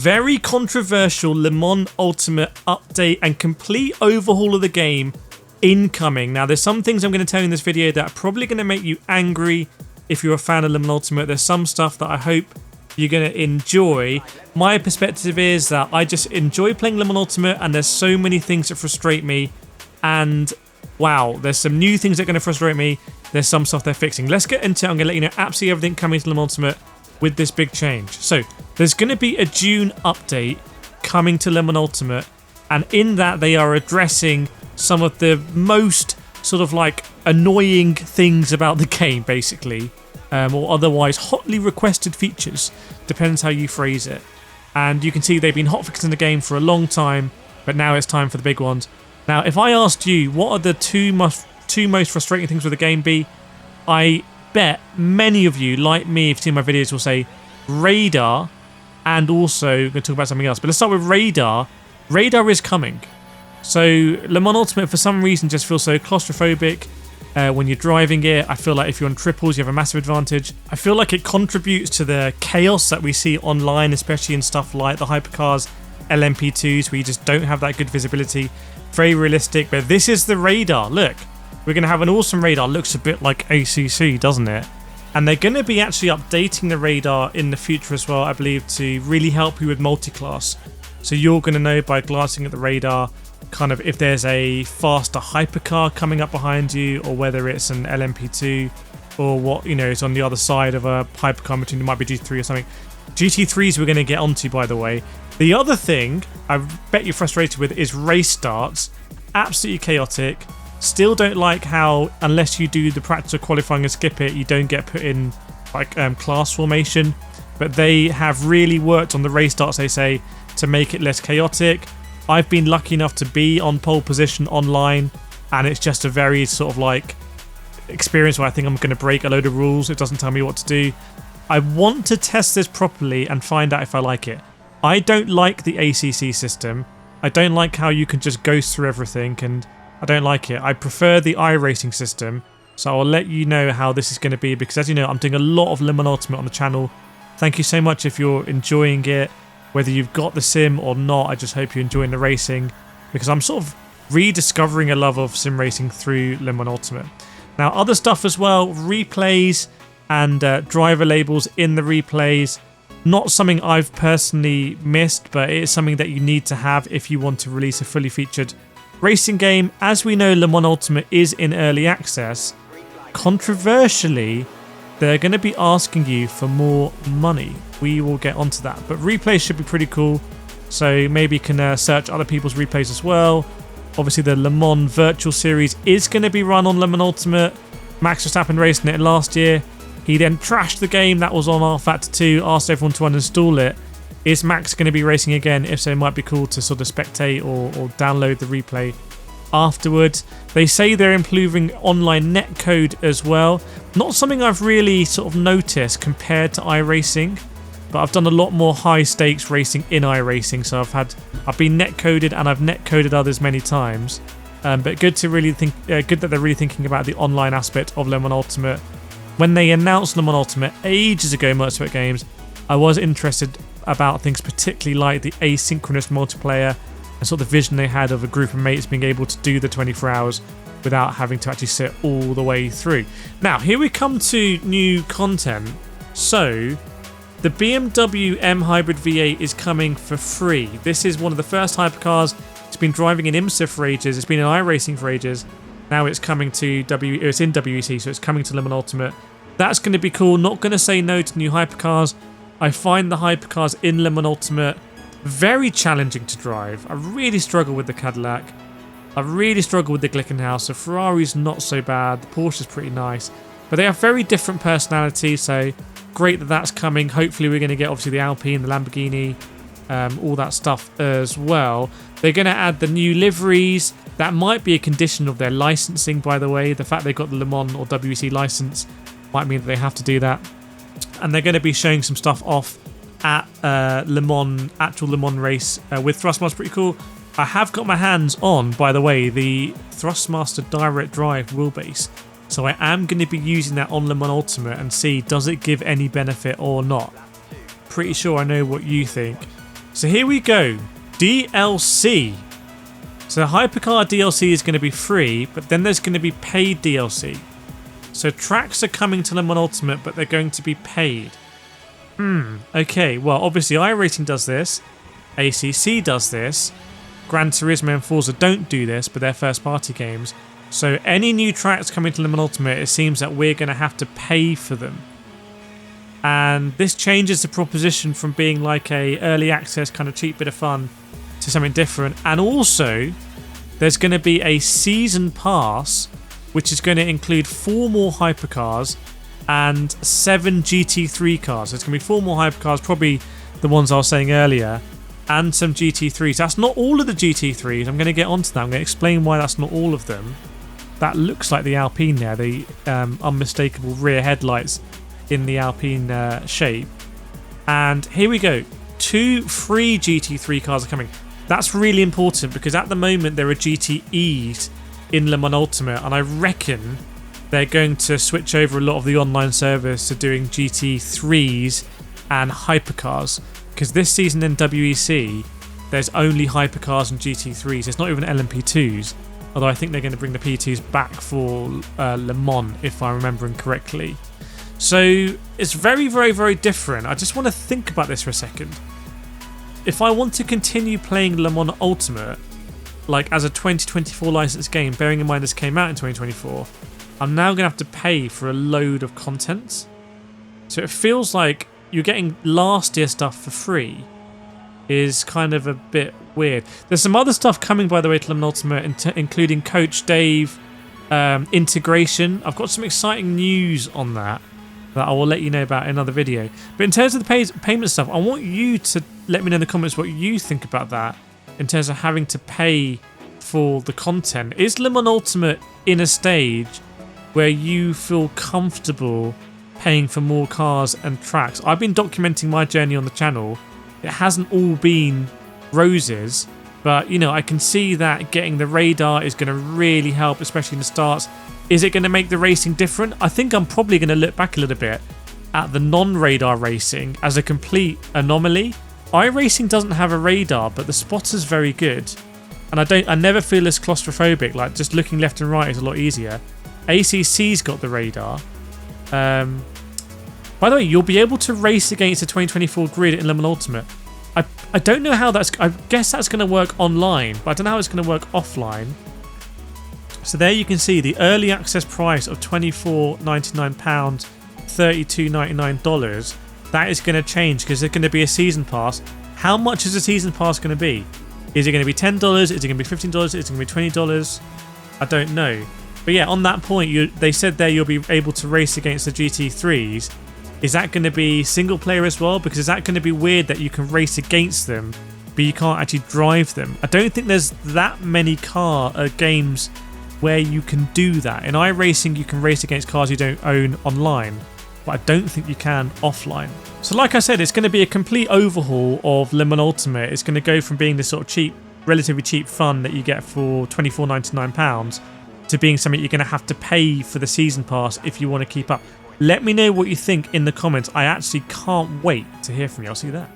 Very controversial Le Mans Ultimate update and complete overhaul of the game incoming. Now, there's some things I'm going to tell you in this video that are probably going to make you angry if you're a fan of Le Mans Ultimate. There's some stuff that I hope you're going to enjoy. My perspective is that I just enjoy playing Le Mans Ultimate, and there's so many things that frustrate me. And wow, there's some new things that are going to frustrate me. There's some stuff they're fixing. Let's get into it. I'm going to let you know absolutely everything coming to Le Mans Ultimate with this big change. So there's going to be a June update coming to Le Mans Ultimate, and in that they are addressing some of the most sort of like annoying things about the game, basically, or otherwise hotly requested features, depends how you phrase it. And you can see they've been hotfixing the game for a long time, but now it's time for the big ones. Now, if I asked you what are the two most frustrating things with the game be, I bet many of you, like me, if you've seen my videos, will say radar, and also we're going to talk about something else. But let's start with radar. Radar is coming. So Le Mans Ultimate for some reason just feels so claustrophobic when you're driving it. I feel like if you're on triples you have a massive advantage. I feel like it contributes to the chaos that we see online, especially in stuff like the hypercars, LMP2s, where you just don't have that good visibility. Very realistic, but this is the radar. Look, we're going to have an awesome radar. Looks a bit like ACC, doesn't it? And they're going to be actually updating the radar in the future as well, I believe, to really help you with multi-class. So you're going to know by glancing at the radar kind of if there's a faster hypercar coming up behind you, or whether it's an LMP2, or what, you know, is on the other side of a hypercar between, it might be GT3 or something. GT3s we're going to get onto, by the way. The other thing I bet you're frustrated with is race starts. Absolutely chaotic. Still don't like how, unless you do the practice of qualifying and skip it, you don't get put in like class formation. But they have really worked on the race starts, they say, to make it less chaotic. I've been lucky enough to be on pole position online, and it's just a very sort of like experience where I think I'm going to break a load of rules. It doesn't tell me what to do. I want to test this properly and find out if I like it. I don't like the ACC system. I don't like how you can just ghost through everything, and I don't like it. I prefer the iRacing system, so I'll let you know how this is going to be, because as you know, I'm doing a lot of Le Mans Ultimate on the channel. Thank you so much if you're enjoying it. Whether you've got the sim or not, I just hope you're enjoying the racing, because I'm sort of rediscovering a love of sim racing through Le Mans Ultimate. Now, other stuff as well, replays and driver labels in the replays. Not something I've personally missed, but it is something that you need to have if you want to release a fully featured racing game. As we know, Le Mans Ultimate is in early access. Controversially, they're going to be asking you for more money. We will get onto that, but replays should be pretty cool, so maybe you can search other people's replays as well. Obviously the Le Mans Virtual Series is going to be run on Le Mans Ultimate. Max Verstappen racing it last year. He then trashed the game that was on rFactor 2, asked everyone to uninstall it. Is Max going to be racing again? If so, it might be cool to sort of spectate or download the replay afterwards. They say they're improving online netcode as well. Not something I've really sort of noticed compared to iRacing, but I've done a lot more high stakes racing in iRacing, so I've been netcoded, and I've netcoded others many times. But good to really think, good that they're really thinking about the online aspect of Le Mans Ultimate. When they announced Le Mans Ultimate ages ago, Motorsport Games, I was interested about things particularly like the asynchronous multiplayer and sort of the vision they had of a group of mates being able to do the 24 hours without having to actually sit all the way through. Now, here we come to new content. So, the BMW M Hybrid V8 is coming for free. This is one of the first hypercars. It's been driving in IMSA for ages. It's been in iRacing for ages. Now it's coming to it's in WEC, so it's coming to Le Mans Ultimate. That's going to be cool. Not going to say no to new hypercars. I find the hypercars in Le Mans Ultimate very challenging to drive. I really struggle with the Cadillac. I really struggle with the Glickenhaus. The Ferrari's not so bad. The Porsche's pretty nice. But they have very different personalities, so great that that's coming. Hopefully we're going to get obviously the Alpine, the Lamborghini, all that stuff as well. They're going to add the new liveries. That might be a condition of their licensing, by the way. The fact they've got the Le Mans or WEC license might mean that they have to do that. And they're going to be showing some stuff off at Le Mans, actual Le Mans race with Thrustmaster. Pretty cool. I have got my hands on, by the way, the Thrustmaster Direct Drive wheelbase. So I am going to be using that on Le Mans Ultimate and see does it give any benefit or not. Pretty sure I know what you think. So here we go. DLC. So the hypercar DLC is going to be free, but then there's going to be paid DLC. So tracks are coming to Le Mans Ultimate, but they're going to be paid. Okay, well, obviously iRacing does this. ACC does this. Gran Turismo and Forza don't do this, but they're first-party games. So any new tracks coming to Le Mans Ultimate, it seems that we're going to have to pay for them. And this changes the proposition from being like a early access kind of cheap bit of fun to something different. And also, there's going to be a season pass, which is going to include 4 more hypercars and 7 GT3 cars. So it's going to be 4 more hypercars, probably the ones I was saying earlier, and some GT3s. That's not all of the GT3s. I'm going to get onto that. I'm going to explain why that's not all of them. That looks like the Alpine there, the unmistakable rear headlights in the Alpine shape. And here we go. 2 free GT3 cars are coming. That's really important because at the moment there are GTEs in Le Mans Ultimate, and I reckon they're going to switch over a lot of the online service to doing GT3s and hypercars, because this season in WEC there's only hypercars and GT3s. It's not even LMP2s, although I think they're going to bring the P2s back for Le Mans, if I'm remembering correctly. So it's very, very, very different. I just want to think about this for a second. If I want to continue playing Le Mans Ultimate, like as a 2024 licensed game, bearing in mind this came out in 2024, I'm now going to have to pay for a load of content. So it feels like you're getting last year stuff for free is kind of a bit weird. There's some other stuff coming, by the way, to Le Mans Ultimate, including Coach Dave integration. I've got some exciting news on that I will let you know about in another video. But in terms of the payment stuff, I want you to let me know in the comments what you think about that in terms of having to pay for the content. Is Le Mans Ultimate in a stage where you feel comfortable paying for more cars and tracks? I've been documenting my journey on the channel. It hasn't all been roses, but you know, I can see that getting the radar is going to really help, especially in the starts. Is it going to make the racing different? I think I'm probably going to look back a little bit at the non-radar racing as a complete anomaly. iRacing doesn't have a radar, but the spotter's very good, and I never feel as claustrophobic. Like just looking left and right is a lot easier. ACC's got the radar. By the way, you'll be able to race against the 2024 grid in Le Mans Ultimate. I don't know how that's... I guess that's going to work online, but I don't know how it's going to work offline. So there you can see the early access price of £24.99, $32.99. That is going to change because there's going to be a season pass. How much is a season pass going to be? Is it going to be $10? Is it going to be $15? Is it going to be $20? I don't know. But yeah, on that point, they said there you'll be able to race against the GT3s. Is that going to be single player as well? Because is that going to be weird that you can race against them, but you can't actually drive them? I don't think there's that many games where you can do that. In iRacing, you can race against cars you don't own online, but I don't think you can offline. So like I said, it's going to be a complete overhaul of Le Mans Ultimate. It's going to go from being this sort of cheap, relatively cheap fun that you get for £24.99 to being something you're going to have to pay for the season pass if you want to keep up. Let me know what you think in the comments. I actually can't wait to hear from you. I'll see you there.